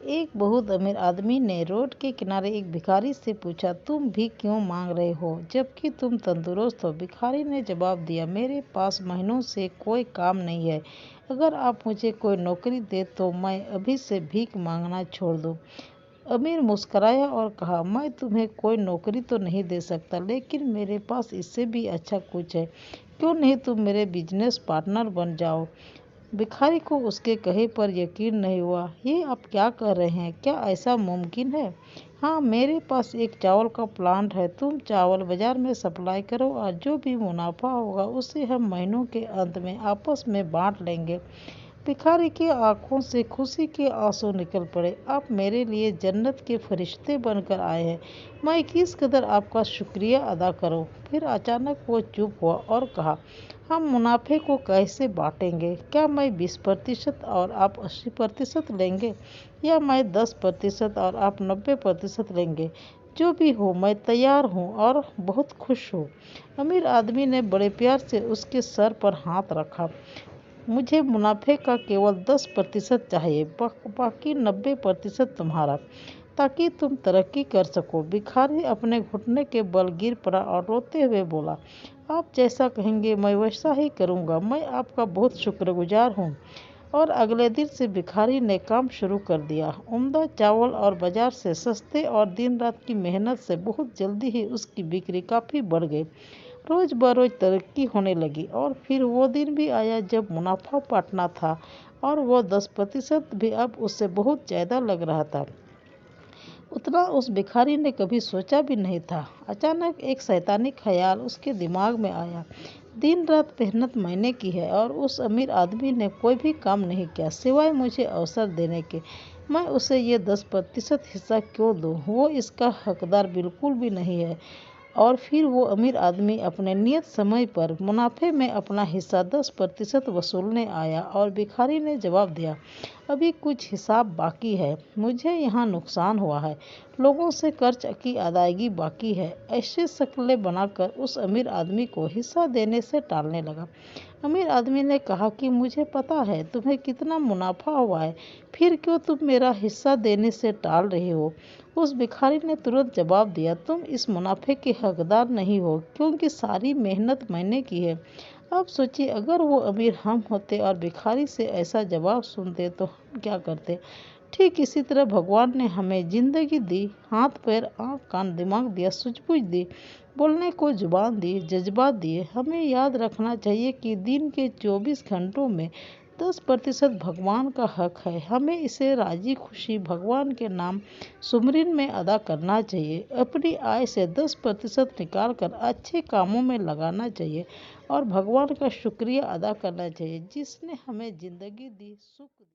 एक बहुत अमीर आदमी ने रोड के किनारे एक भिखारी से पूछा, तुम भी क्यों मांग रहे हो जबकि तुम तंदुरुस्त हो? भिखारी ने जवाब दिया, मेरे पास महीनों से कोई काम नहीं है। अगर आप मुझे कोई नौकरी दे तो मैं अभी से भीख मांगना छोड़ दूं। अमीर मुस्कुराया और कहा, मैं तुम्हें कोई नौकरी तो नहीं दे सकता, लेकिन मेरे पास इससे भी अच्छा कुछ है। क्यों नहीं तुम मेरे बिजनेस पार्टनर बन जाओ? भिखारी को उसके कहे पर यकीन नहीं हुआ। ये आप क्या कह रहे हैं? क्या ऐसा मुमकिन है? हाँ, मेरे पास एक चावल का प्लांट है। तुम चावल बाजार में सप्लाई करो और जो भी मुनाफा होगा उसे हम महीनों के अंत में आपस में बांट लेंगे। भिखारी की आंखों से खुशी के आंसू निकल पड़े। आप मेरे लिए जन्नत के फरिश्ते बनकर आए हैं। मैं किस कदर आपका शुक्रिया अदा करूं? फिर अचानक वो चुप हुआ और कहा, हम मुनाफे को कैसे बांटेंगे? क्या मैं 20% और आप 80% लेंगे, या मैं 10% और आप 90% लेंगे? जो भी हो, मैं तैयार हूँ और बहुत खुश हूँ। अमीर आदमी ने बड़े प्यार से उसके सर पर हाथ रखा। मुझे मुनाफे का केवल 10% चाहिए, बाकी 90% तुम्हारा, ताकि तुम तरक्की कर सको। भिखारी अपने घुटने के बल गिर पड़ा और रोते हुए बोला, आप जैसा कहेंगे मैं वैसा ही करूँगा। मैं आपका बहुत शुक्रगुजार हूँ। और अगले दिन से भिखारी ने काम शुरू कर दिया। उम्दा चावल और बाजार से सस्ते और दिन रात की मेहनत से बहुत जल्दी ही उसकी बिक्री काफ़ी बढ़ गई। रोज बरोज तरक्की होने लगी। और फिर वो दिन भी आया जब मुनाफा बांटना था, और वो 10% भी अब उससे बहुत ज़्यादा लग रहा था। उतना उस भिखारी ने कभी सोचा भी नहीं था। अचानक एक शैतानी ख्याल उसके दिमाग में आया। दिन रात मेहनत मैंने की है और उस अमीर आदमी ने कोई भी काम नहीं किया सिवाय मुझे अवसर देने के। मैं उसे ये 10% हिस्सा क्यों दूँ? वो इसका हकदार बिल्कुल भी नहीं है। और फिर वो अमीर आदमी अपने नियत समय पर मुनाफे में अपना हिस्सा 10% वसूलने आया। और भिखारी ने जवाब दिया, अभी कुछ हिसाब बाकी है। मुझे यहाँ नुकसान हुआ है। लोगों से कर्ज की अदायगी बाकी है। ऐसे शक्लें बनाकर उस अमीर आदमी को हिस्सा देने से टालने लगा। अमीर आदमी ने कहा कि मुझे पता है तुम्हें कितना मुनाफा हुआ है, फिर क्यों तुम मेरा हिस्सा देने से टाल रहे हो? उस भिखारी ने तुरंत जवाब दिया, तुम इस मुनाफे के हकदार नहीं हो, क्योंकि सारी मेहनत मैंने की है। अब सोचिए, अगर वो अमीर हम होते और भिखारी से ऐसा जवाब सुनते तो हम क्या करते? ठीक इसी तरह भगवान ने हमें जिंदगी दी, हाथ पैर आँख कान दिमाग दिया, सूझबूझ दी, बोलने को जुबान दी, जज्बात दिए। हमें याद रखना चाहिए कि दिन के 24 घंटों में 10% भगवान का हक है। हमें इसे राजी खुशी भगवान के नाम सुमरन में अदा करना चाहिए। अपनी आय से 10% निकाल कर अच्छे कामों में लगाना चाहिए और भगवान का शुक्रिया अदा करना चाहिए जिसने हमें ज़िंदगी दी, सुख दी।